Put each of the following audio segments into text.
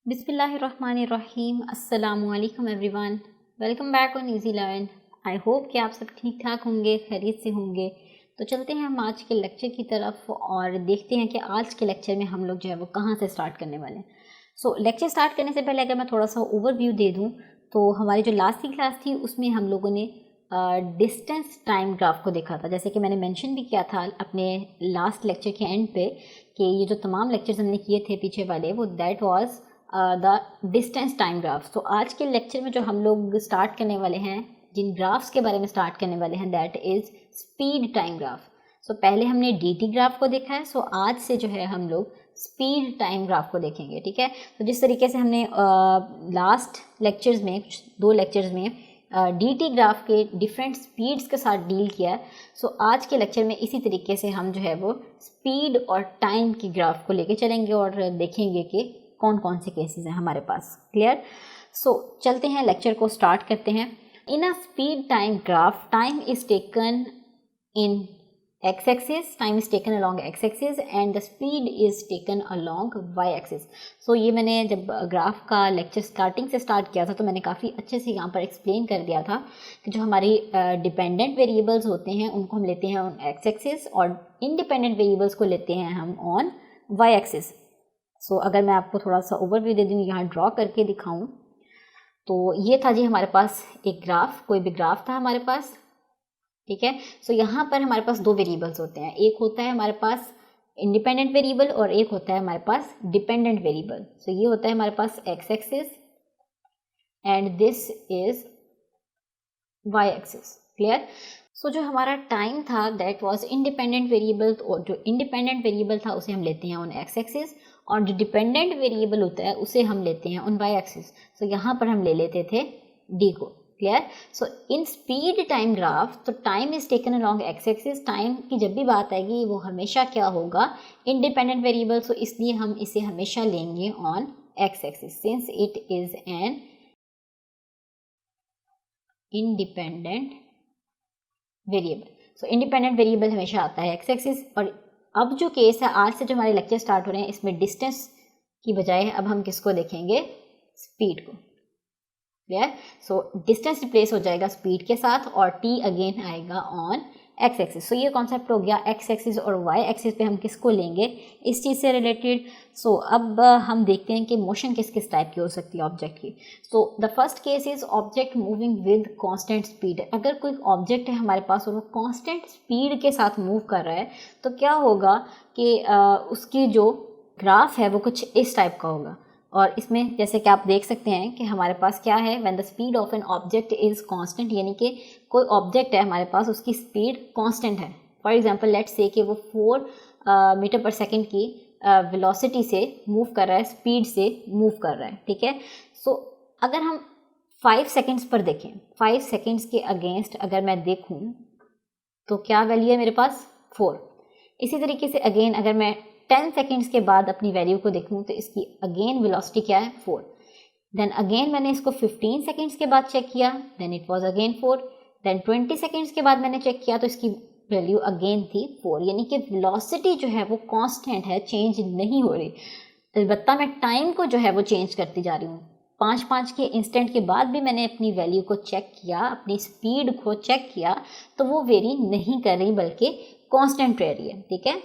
बिस्मिल्लाहिर्रहमानिर्रहीम। अस्सलामुअलैकुम everyone, welcome back on easy learn. I hope कि आप सब ठीक ठाक होंगे, खैरियत से होंगे। तो चलते हैं हम आज के लेक्चर की तरफ और देखते हैं कि आज के लेक्चर में हम लोग जो है वो कहाँ से स्टार्ट करने वाले हैं। लेक्चर स्टार्ट करने से पहले अगर मैं थोड़ा सा ओवरव्यू दे दूँ तो हमारी जो लास्ट की क्लास थी उसमें हम लोगों ने डिस्टेंस टाइम ग्राफ को देखा था। जैसे कि मैंने मेंशन भी किया था अपने लास्ट लेक्चर के एंड पे कि ये जो तमाम लेक्चर्स हमने किए थे पीछे वाले वो that was the distance time graph. तो आज के लेक्चर में जो हम लोग स्टार्ट करने वाले हैं, जिन ग्राफ्स के बारे में स्टार्ट करने वाले हैं, that is speed time graph. पहले हमने dt ग्राफ को देखा है। आज से जो है हम लोग स्पीड टाइम ग्राफ को देखेंगे। ठीक है, तो जिस तरीके से हमने लास्ट लेक्चर्स में, दो लेक्चर्स में dt ग्राफ के डिफरेंट स्पीड्स के साथ डील किया है, आज के लेक्चर में इसी तरीके से हम जो है वो स्पीड और टाइम की ग्राफ को लेके चलेंगे और देखेंगे कि कौन कौन से केसेस हैं हमारे पास। क्लियर? चलते हैं, लेक्चर को स्टार्ट करते हैं। In a speed time graph, time is taken in x axis, time is taken along x axis and the speed is taken along y axis। ये मैंने जब ग्राफ का लेक्चर स्टार्टिंग से स्टार्ट किया था तो मैंने काफ़ी अच्छे से यहाँ पर एक्सप्लेन कर दिया था कि जो हमारी डिपेंडेंट वेरिएबल्स होते हैं उनको हम लेते हैं ऑन x axis और इंडिपेंडेंट वेरिएबल्स को लेते हैं हम ऑन y axis। अगर मैं आपको थोड़ा सा ओवरव्यू दे दूँ, यहाँ ड्रॉ करके दिखाऊँ, तो ये था जी हमारे पास एक ग्राफ, कोई भी ग्राफ था हमारे पास। ठीक है, यहाँ पर हमारे पास दो वेरिएबल्स होते हैं, एक होता है हमारे पास इंडिपेंडेंट वेरिएबल और एक होता है हमारे पास डिपेंडेंट वेरिएबल। ये होता है हमारे पास x axis and this is y axis. Clear? जो हमारा टाइम था दैट वाज इंडिपेंडेंट वेरिएबल, और जो इंडिपेंडेंट वेरिएबल था उसे हम लेते हैं ऑन x एक्सिस और जो डिपेंडेंट वेरिएबल होता है उसे हम लेते हैं ऑन y एक्सिस। यहाँ पर हम ले लेते थे d को। Clear? In speed time graph, तो time is taken along X axis. Time की जब भी बात आएगी वो हमेशा क्या होगा, इंडिपेंडेंट वेरिएबल। इसलिए हम इसे हमेशा लेंगे on x axis since it is an independent variable. Independent variable हमेशा आता है एक्स एक्सिस। और अब जो केस है, आज से जो हमारे लेक्चर स्टार्ट हो रहे हैं, इसमें डिस्टेंस की बजाय अब हम किसको देखेंगे, स्पीड को। क्लियर? डिस्टेंस रिप्लेस हो जाएगा स्पीड के साथ और t अगेन आएगा ऑन एक्स एक्सिस। ये कॉन्सेप्ट हो गया एक्स एक्सिस और वाई एक्सिस पे हम किसको लेंगे इस चीज़ से रिलेटेड। अब हम देखते हैं कि मोशन किस किस टाइप की हो सकती है ऑब्जेक्ट की। The first case is object moving with constant speed. अगर कोई ऑब्जेक्ट है हमारे पास और वो कांस्टेंट स्पीड के साथ मूव कर रहा है तो क्या होगा कि उसकी जो ग्राफ है वो कुछ इस टाइप का होगा। और इसमें जैसे कि आप देख सकते हैं कि हमारे पास क्या है, when the speed of N object is constant, यानी कि कोई ऑब्जेक्ट है हमारे पास, उसकी स्पीड कांस्टेंट है। फॉर एग्जांपल लेट्स से कि वो 4 मीटर पर सेकंड की वेलोसिटी से मूव कर रहा है, स्पीड से मूव कर रहा है। ठीक है, अगर हम 5 सेकेंड्स पर देखें, 5 सेकेंड्स के अगेंस्ट अगर मैं देखूँ तो क्या वैल्यू है मेरे पास, 4। इसी तरीके से अगेन अगर मैं 10 सेकेंड्स के बाद अपनी वैल्यू को देखूँ तो इसकी अगेन वेलोसिटी क्या है, 4। देन अगेन मैंने इसको 15 सेकेंड्स के बाद चेक किया, then it was again 4। Then 20 seconds के बाद मैंने चेक किया तो इसकी वैल्यू अगेन थी 4। यानी कि वेलोसिटी जो है वो कांस्टेंट है, चेंज नहीं हो रही। अलबत्ता मैं टाइम को जो है वो चेंज करती जा रही हूँ। 5-5 के इंस्टेंट के बाद भी मैंने अपनी वैल्यू को चेक किया, अपनी स्पीड को चेक किया, तो वो वेरी नहीं कर रही बल्कि कांस्टेंट रह रही है। ठीक है,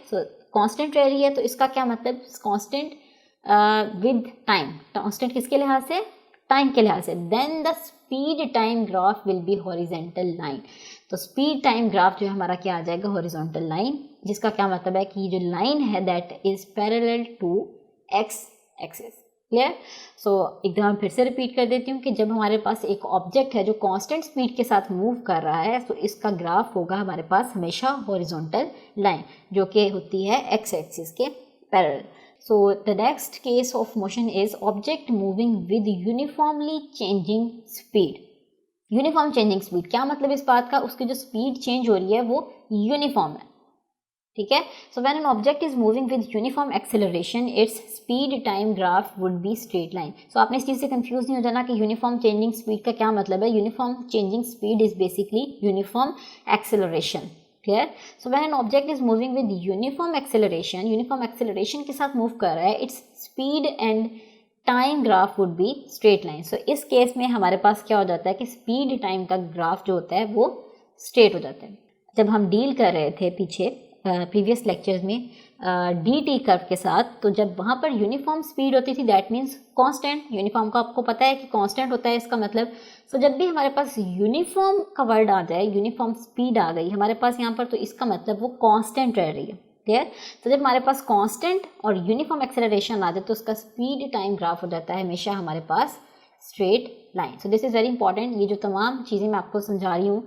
कांस्टेंट रह रही है तो इसका क्या मतलब, कांस्टेंट विद टाइम। कांस्टेंट किसके लिहाज से, टाइम के लिहाज से। Then the speed time graph will be horizontal line. तो स्पीड टाइम ग्राफ जो हमारा क्या आ जाएगा, हॉरिजॉन्टल लाइन, जिसका क्या मतलब है कि जो लाइन है that is parallel to X axis. Clear? एक दफा फिर से रिपीट कर देती हूँ कि जब हमारे पास एक ऑब्जेक्ट है जो कांस्टेंट स्पीड के साथ मूव कर रहा है तो इसका ग्राफ होगा हमारे पास हमेशा हॉरिजॉन्टल लाइन, जो कि होती है एक्स एक्सिस के parallel. The next case of motion is object moving with uniformly changing speed. Uniform changing speed क्या मतलब इस बात का, उसकी जो स्पीड चेंज हो रही है वो यूनिफॉर्म है। ठीक है, when an object is moving with uniform acceleration its speed time graph would be straight line. आपने इस चीज़ से कंफ्यूज नहीं हो जाना कि यूनिफॉर्म चेंजिंग स्पीड का क्या मतलब है। Uniform changing speed is basically uniform acceleration. Clear? When an object is moving with uniform acceleration के साथ मूव कर रहा है, it's speed and time graph would be straight line. So इस केस में हमारे पास क्या हो जाता है कि स्पीड टाइम का ग्राफ जो होता है वो स्ट्रेट हो जाता है। जब हम डील कर रहे थे पीछे प्रीवियस लेक्चर्स में डी टी कर्व के साथ, तो जब वहाँ पर यूनिफॉर्म स्पीड होती थी दैट मीन्स कांस्टेंट। यूनिफॉर्म का आपको पता है कि कांस्टेंट होता है इसका मतलब। सो जब भी हमारे पास यूनिफॉर्म का वर्ड आ जाए, यूनिफॉर्म स्पीड आ गई हमारे पास यहाँ पर, तो इसका मतलब वो कांस्टेंट रह रही है। क्लियर? तो जब हमारे पास कांस्टेंट और यूनिफॉर्म एक्सेलरेशन आ जाए तो उसका स्पीड टाइम ग्राफ हो जाता है हमेशा हमारे पास straight line. So this is very important. ये जो तमाम चीज़ें मैं आपको समझा रही हूँ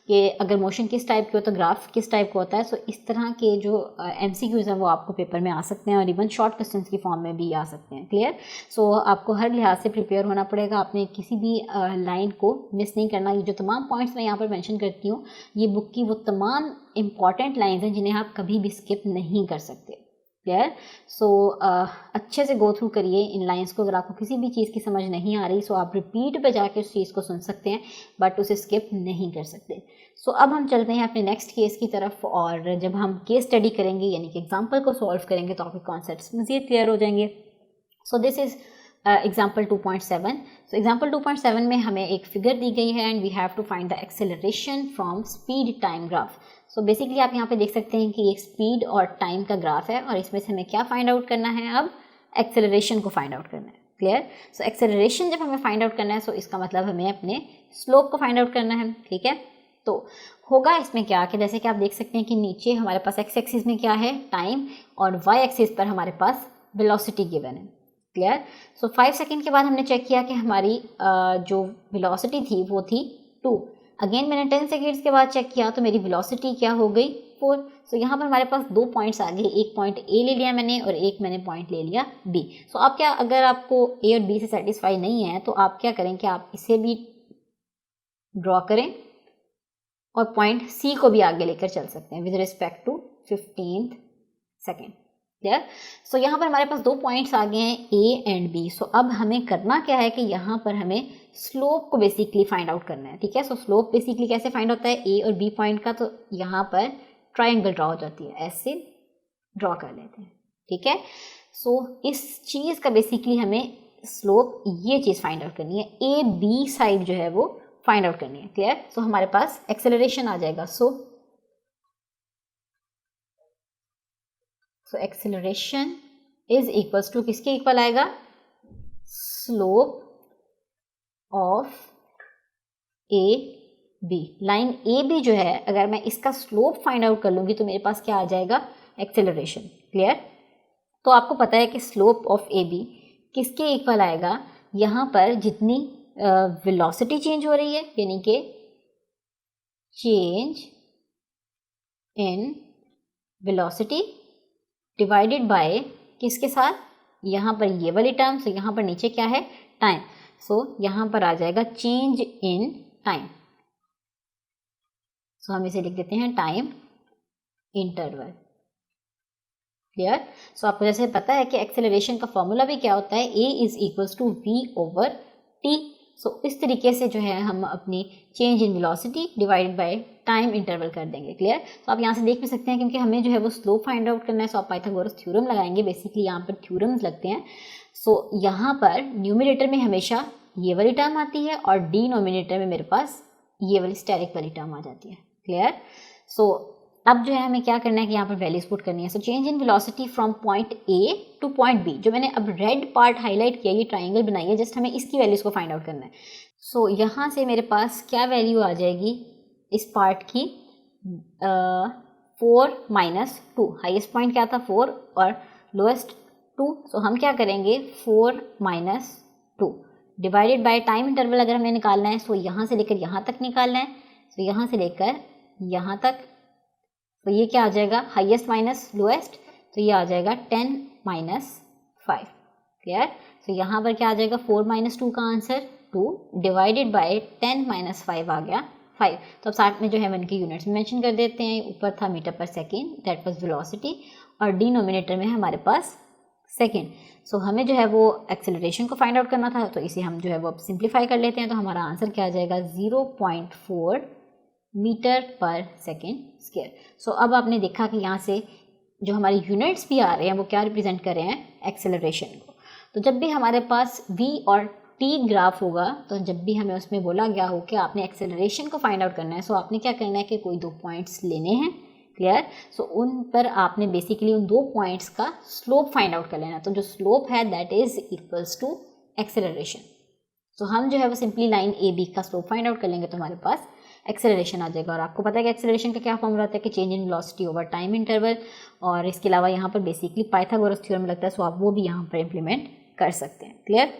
कि अगर मोशन किस टाइप की हो तो ग्राफ किस टाइप का होता है। सो इस तरह के जो MCQs हैं वो आपको पेपर में आ सकते हैं और इवन शॉर्ट क्वेश्चंस की फॉर्म में भी आ सकते हैं। क्लियर? सो आपको हर लिहाज से प्रिपेयर होना पड़ेगा। आपने किसी भी लाइन को मिस नहीं करना। ये जो तमाम पॉइंट्स मैं यहाँ पर मेंशन करती हूँ, ये बुक की वो तमाम इंपॉर्टेंट लाइन्स हैं जिन्हें आप कभी भी स्किप नहीं कर सकते। क्लियर? सो अच्छे से गो थ्रू करिए इन लाइंस को। अगर आपको किसी भी चीज़ की समझ नहीं आ रही सो आप रिपीट पे जाके उस चीज़ को सुन सकते हैं, बट उसे स्किप नहीं कर सकते। सो अब हम चलते हैं अपने नेक्स्ट केस की तरफ, और जब हम केस स्टडी करेंगे यानी कि एग्जाम्पल को सॉल्व करेंगे तो आपके कॉन्सेप्ट्स मज़ीद क्लियर हो जाएंगे। So this is example 2.7। So example 2.7 में हमें एक फिगर दी गई है and we have to find the acceleration from speed time graph. So basically आप यहाँ पे देख सकते हैं कि एक स्पीड और टाइम का ग्राफ है और इसमें से हमें क्या फाइंड आउट करना है, अब एक्सेलरेशन को फाइंड आउट करना है। क्लियर? सो एक्सेलरेशन जब हमें फाइंड आउट करना है सो इसका मतलब हमें अपने स्लोप को फाइंड आउट करना है। ठीक है? तो होगा इसमें क्या कि जैसे कि आप देख सकते हैं कि नीचे हमारे पास एक्स एक्सिस में क्या है, टाइम, और वाई एक्सिस पर हमारे पास वेलोसिटी गिवन है। क्लियर? सो 5 सेकेंड के बाद हमने चेक किया कि हमारी जो वेलोसिटी थी वो थी 2। अगेन मैंने 10 सेकेंड्स के बाद चेक किया तो मेरी वेलोसिटी क्या हो गई, 4। सो यहाँ पर हमारे पास 2 पॉइंट्स आ गए। एक पॉइंट ए ले लिया मैंने और एक मैंने पॉइंट ले लिया बी। सो आप क्या, अगर आपको ए और बी से सेटिस्फाई नहीं है तो आप क्या करें कि आप इसे भी ड्रॉ करें और पॉइंट सी को भी आगे लेकर चल सकते हैं with respect to 15th second. Clear? So यहाँ पर हमारे पास 2 पॉइंट्स आ गए हैं ए एंड बी। सो अब हमें करना क्या है कि यहाँ पर हमें स्लोप को बेसिकली फाइंड आउट करना है। ठीक है? सो स्लोप बेसिकली कैसे फाइंड होता है ए और बी पॉइंट का, तो यहाँ पर ट्राइंगल ड्रॉ हो जाती है, ऐसे ड्रॉ कर लेते हैं। ठीक है? सो इस चीज़ का बेसिकली हमें स्लोप, ये चीज़ फाइंड आउट करनी है, ए बी साइड जो है वो फाइंड आउट करनी है। क्लियर? सो हमारे पास एक्सेलरेशन आ जाएगा। So acceleration is equals to किसके इक्वल आएगा, slope of A B. Line A B जो है, अगर मैं इसका स्लोप फाइंड आउट कर लूंगी तो मेरे पास क्या आ जाएगा, एक्सेलरेशन। क्लियर? तो आपको पता है कि स्लोप ऑफ ए बी किसके इक्वल आएगा, यहाँ पर जितनी वेलोसिटी चेंज हो रही है यानी कि change in velocity divided bye किसके साथ, यहाँ पर ये वाली टर्म। सो यहाँ पर नीचे क्या है, टाइम। सो यहाँ पर आ जाएगा चेंज इन टाइम। सो हम इसे लिख देते हैं टाइम इंटरवल। क्लियर? सो आपको जैसे पता है कि एक्सेलरेशन का फॉर्मूला भी क्या होता है, A is equals to V over T. So इस तरीके से जो है हम अपनी change in velocity divided by time interval कर देंगे। क्लियर? तो आप यहाँ से देख भी सकते हैं क्योंकि हमें जो है वो स्लोप फाइंड आउट करना है। सो आप पाइथागोरस थ्योरम लगाएंगे, बेसिकली यहाँ पर थ्योरम्स लगते हैं। सो यहाँ पर न्यूमरेटर में हमेशा ये वाली टर्म आती है और डिनोमिनेटर में मेरे पास ये वाली स्टेरिक वाली टर्म आ जाती है। क्लियर? सो अब जो है हमें क्या करना है कि यहाँ पर वैल्यूज पुट करनी है। So change in velocity from point A to point B, जो मैंने अब रेड पार्ट हाईलाइट किया, ये ट्राइंगल बनाई है, जस्ट हमें इसकी वैल्यूज को फाइंड आउट करना है। सो यहाँ से मेरे पास क्या वैल्यू आ जाएगी इस पार्ट की, 4 - 2। हाईएस्ट पॉइंट क्या था, 4, और लोएस्ट 2। सो हम क्या करेंगे, 4 - 2 डिवाइडेड बाय टाइम इंटरवल अगर हमें निकालना है। सो यहाँ से लेकर यहाँ तक निकालना है। सो यहाँ से लेकर यहाँ तक, तो ये क्या आ जाएगा, हाईएस्ट माइनस लोएस्ट, तो ये आ जाएगा 10 - 5। क्लियर? तो यहाँ पर क्या आ जाएगा, 4 - 2 का आंसर 2 डिवाइडेड बाय 10 - 5 आ गया 5। तो अब साथ में जो है उनकी यूनिट्स मेंशन कर देते हैं। ऊपर था metre per second, that was velocity, और डिनोमिनेटर में हमारे पास सेकेंड। सो हमें जो है वो एक्सेलरेशन को फाइंड आउट करना था, तो इसे हम जो है वो अब सिंप्लीफाई कर लेते हैं। तो हमारा आंसर क्या आ जाएगा, 0.4 मीटर पर सेकेंड स्क्वायर। सो अब आपने देखा कि यहाँ से जो हमारी यूनिट्स भी आ रहे हैं वो क्या रिप्रेजेंट कर रहे हैं, एक्सेलरेशन को। तो जब भी हमारे पास v और t ग्राफ होगा, तो जब भी हमें उसमें बोला गया हो कि आपने एक्सेलरेशन को फाइंड आउट करना है, सो आपने क्या करना है कि कोई 2 पॉइंट्स लेने हैं, क्लियर। सो उन पर आपने बेसिकली उन 2 पॉइंट्स का स्लोप फाइंड आउट कर लेना। तो जो स्लोप है that is equals to acceleration. So हम जो है वो सिंपली लाइन ए बी का स्लोप फाइंड आउट कर लेंगे तो हमारे पास एक्सेलरेशन आ जाएगा। और आपको पता है कि एक्सेलरेशन का क्या फॉर्मूला होता है कि change in velocity over time interval. और इसके अलावा यहाँ पर बेसिकली पाइथागोरस थ्योरम लगता है, सो आप वो भी यहाँ पर इम्प्लीमेंट कर सकते हैं, क्लियर।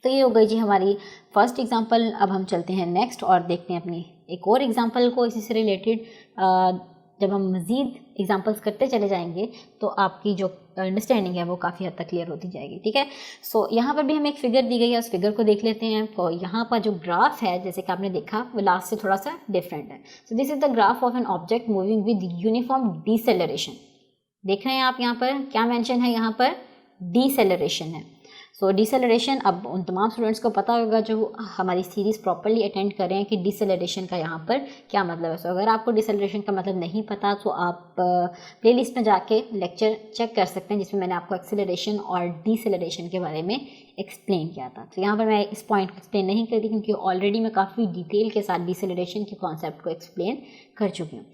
तो ये हो गई जी हमारी फर्स्ट एग्जांपल। अब हम चलते हैं नेक्स्ट और देखते हैं अपनी एक और एग्जांपल को इसी से रिलेटेड। जब हम मज़ीद एग्जांपल्स करते चले जाएंगे तो आपकी जो अंडरस्टैंडिंग है वो काफ़ी हद तक क्लियर होती जाएगी, ठीक है। सो यहाँ पर भी हमें एक फिगर दी गई है, उस फिगर को देख लेते हैं। तो यहाँ पर जो ग्राफ है जैसे कि आपने देखा वो लास्ट से थोड़ा सा डिफरेंट है। So this is the graph of an object moving with uniform deceleration. देख रहे हैं आप यहाँ पर क्या मेंशन है, यहाँ पर डिसेलरेशन है। सो डिसेलरेशन, अब उन तमाम स्टूडेंट्स को पता होगा जो हमारी सीरीज़ प्रॉपर्ली अटेंड कर रहे हैं कि डिसेलरेशन का यहाँ पर क्या मतलब है। सो अगर आपको डिसेलरेशन का मतलब नहीं पता तो आप प्लेलिस्ट में जाके लेक्चर चेक कर सकते हैं जिसमें मैंने आपको एक्सेलरेशन और डिसेलरेशन के बारे में एक्सप्लेन किया था। तो यहाँ पर मैं इस पॉइंट को एक्सप्लेन नहीं करती क्योंकि ऑलरेडी मैं काफ़ी डिटेल के साथ डिसेलरेशन के कॉन्सेप्ट को एक्सप्लेन कर चुकी हूँ।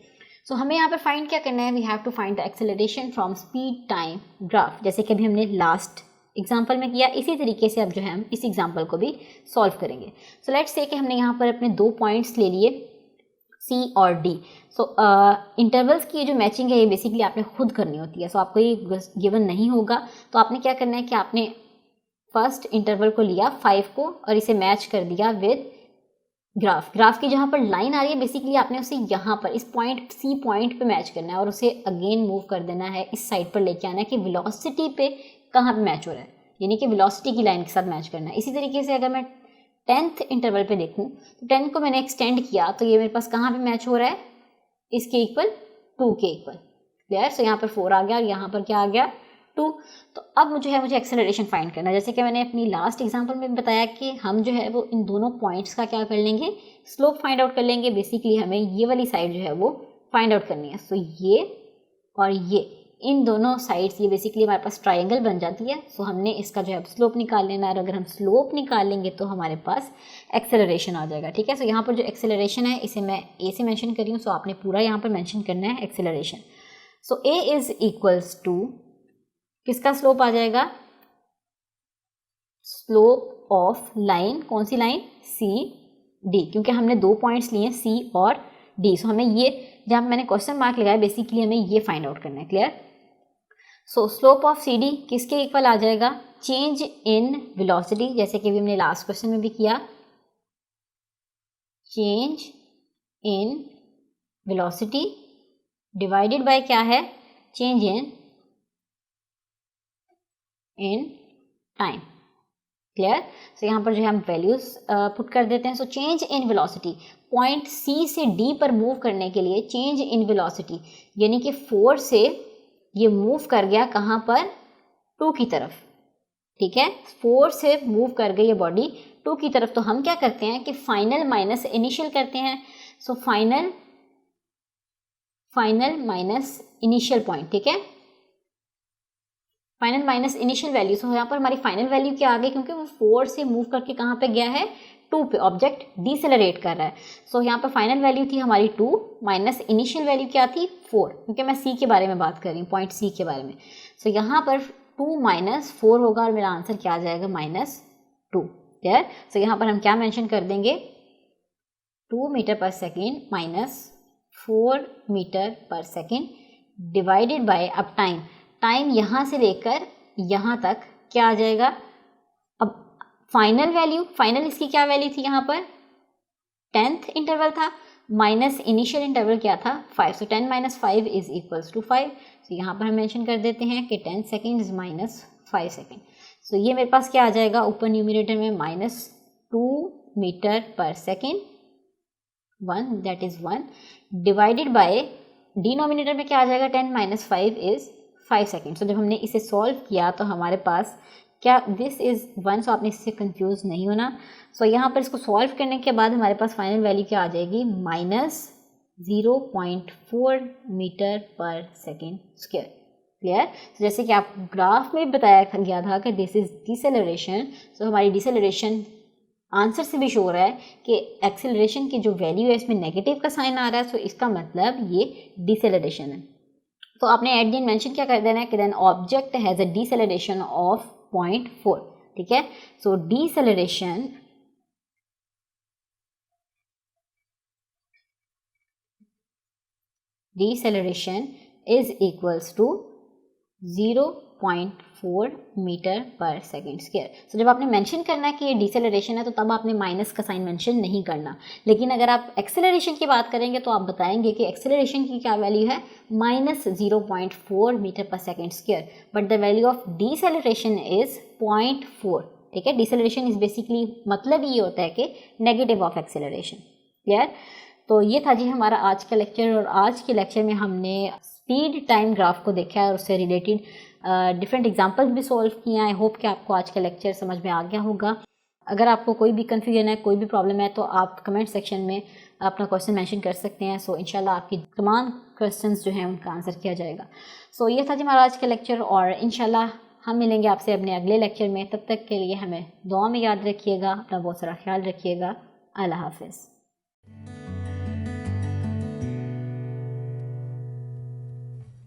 सो हमें यहाँ पर फाइंड क्या करना है, we have to find the acceleration from speed time graph, जैसे कि अभी हमने लास्ट एग्जाम्पल में किया। इसी तरीके से अब जो है हम इस एग्जाम्पल को भी सॉल्व करेंगे। सो लेट्स से कि हमने यहाँ पर अपने 2 पॉइंट्स ले लिए C और D। सो इंटरवल्स की जो मैचिंग है ये बेसिकली आपने खुद करनी होती है। सो आपको ये गिवन नहीं होगा, तो आपने क्या करना है कि आपने फर्स्ट इंटरवल को लिया 5 को और इसे मैच कर दिया विद ग्राफ की जहाँ पर लाइन आ रही है बेसिकली आपने उसे यहाँ पर इस पॉइंट C पॉइंट पे मैच करना है और उसे अगेन मूव कर देना है, इस साइड पर लेके आना है कि वेलोसिटी पे कहाँ पे मैच हो रहा है, यानी कि वेलोसिटी की लाइन के साथ मैच करना है। इसी तरीके से अगर मैं 10th इंटरवल पे देखूँ तो 10 को मैंने एक्सटेंड किया तो ये मेरे पास कहाँ पे मैच हो रहा है, इसके इक्वल 2 के इक्वल, क्लियर। सो यहाँ पर 4 आ गया और यहाँ पर क्या आ गया 2। तो अब मुझे एक्सेलरेशन फाइंड करना है। जैसे कि मैंने अपनी लास्ट एग्जांपल में बताया कि हम जो है वो इन दोनों पॉइंट्स का क्या कर लेंगे, स्लोप फाइंड आउट कर लेंगे। बेसिकली हमें ये वाली साइड जो है वो फाइंड आउट करनी है। सो ये और ये इन दोनों साइड्स ये बेसिकली हमारे पास ट्राइंगल बन जाती है। सो हमने इसका जो है स्लोप निकाल लेना है और अगर हम स्लोप निकाल लेंगे तो हमारे पास एक्सेलरेशन आ जाएगा, ठीक है। सो यहाँ पर जो एक्सेलरेशन है इसे मैं ए से मेंशन कर रही हूँ, सो आपने पूरा यहाँ पर मेंशन करना है acceleration. So A is equals to किसका स्लोप आ जाएगा, स्लोप ऑफ लाइन, कौन सी लाइन, सी डी, क्योंकि हमने 2 पॉइंट्स लिए सी और डी। सो हमें ये जहाँ मैंने क्वेश्चन मार्क लगाया बेसिकली हमें ये फाइंड आउट करना है, clear. So slope of C D किसके इक्वल आ जाएगा, चेंज इन वेलोसिटी, जैसे कि भी हमने लास्ट क्वेश्चन में भी किया, change in velocity divided bye क्या है, change in time, clear. So यहाँ पर जो है हम वैल्यूज पुट कर देते हैं। So change in velocity, point C से डी पर मूव करने के लिए चेंज इन वेलोसिटी यानी कि 4 से ये मूव कर गया कहाँ पर, 2 की तरफ, ठीक है। 4 से मूव कर गई ये बॉडी 2 की तरफ। तो हम क्या करते हैं कि फाइनल माइनस इनिशियल करते हैं। So final minus initial point, ठीक है, फाइनल माइनस इनिशियल वैल्यू। सो यहाँ पर हमारी फाइनल वैल्यू क्या आ गई, क्योंकि वो 4 से मूव करके कहाँ पे गया है, 2 पे, ऑब्जेक्ट डिसेलरेट कर रहा है। सो यहाँ पर फाइनल वैल्यू थी हमारी 2 माइनस इनिशियल वैल्यू क्या थी 4, क्योंकि मैं सी के बारे में बात कर रही हूँ, पॉइंट सी के बारे में। सो यहाँ पर 2 माइनस 4 होगा और मेरा आंसर क्या आ जाएगा, -2, क्लियर। सो यहाँ पर हम क्या मेंशन कर देंगे, 2 metre per second minus 4 metre per second divided by, अब टाइम यहाँ से लेकर यहाँ तक क्या आ जाएगा, अब फाइनल वैल्यू, फाइनल इसकी क्या वैल्यू थी यहाँ पर, 10th इंटरवल था, माइनस इनिशियल इंटरवल क्या था 5। सो 10 - 5 इज इक्वल्स टू 5। सो यहाँ पर हम मेंशन कर देते हैं कि 10 सेकेंड इज -5 सेकेंड। सो ये मेरे पास क्या आ जाएगा, ऊपर न्यूमरेटर में -2 metre per second 1, that is 1 divided by denominator में क्या आ जाएगा, 10 - 5 इज 5 सेकेंड। सो जब हमने इसे सॉल्व किया तो हमारे पास क्या, दिस इज़ 1, सो आपने इससे कंफ्यूज नहीं होना। सो यहाँ पर इसको सॉल्व करने के बाद हमारे पास फाइनल वैल्यू क्या आ जाएगी, -0.4 metre per second square, clear. जैसे कि आप ग्राफ में बताया गया था कि दिस इज डिसेलरेशन, सो हमारी डिसेलरेशन आंसर से भी शो हो रहा है कि एक्सेलरेशन की जो वैल्यू है इसमें नेगेटिव का साइन आ रहा है, सो इसका मतलब ये डिसेलरेशन है। तो आपने एट द एंड मेंशन क्या कर देना है कि then object has a deceleration of 0.4, ठीक है। So deceleration is equals to 0.4 metre per second square. So जब आपने मेंशन करना है कि ये डिसेलरेशन है तो तब आपने माइनस का साइन मेंशन नहीं करना, लेकिन अगर आप एक्सेलरेशन की बात करेंगे तो आप बताएंगे कि एक्सेलरेशन की क्या वैल्यू है, -0.4 metre per second square, but the value of deceleration is 0.4, ठीक है। डिसेलरेशन इज बेसिकली मतलब ये होता है कि नेगेटिव ऑफ एक्सेलरेशन, क्लियर। तो ये था जी हमारा आज का लेक्चर, और आज के लेक्चर में हमने स्पीड टाइम ग्राफ को देखा है और उससे रिलेटेड डिफरेंट एग्जांपल्स भी सॉल्व किए हैं। आई होप कि आपको आज का लेक्चर समझ में आ गया होगा। अगर आपको कोई भी कन्फ्यूजन है, कोई भी प्रॉब्लम है, तो आप कमेंट सेक्शन में अपना क्वेश्चन मेंशन कर सकते हैं। सो इंशाल्लाह आपकी तमाम क्वेश्चंस जो हैं उनका आंसर किया जाएगा। सो ये था जी हमारा आज का लेक्चर, और इंशाल्लाह हम मिलेंगे आपसे अपने अगले लेक्चर में। तब तक के लिए हमें दुआ में याद रखिएगा, अपना बहुत सारा ख्याल रखिएगा। अल्लाह हाफिज़।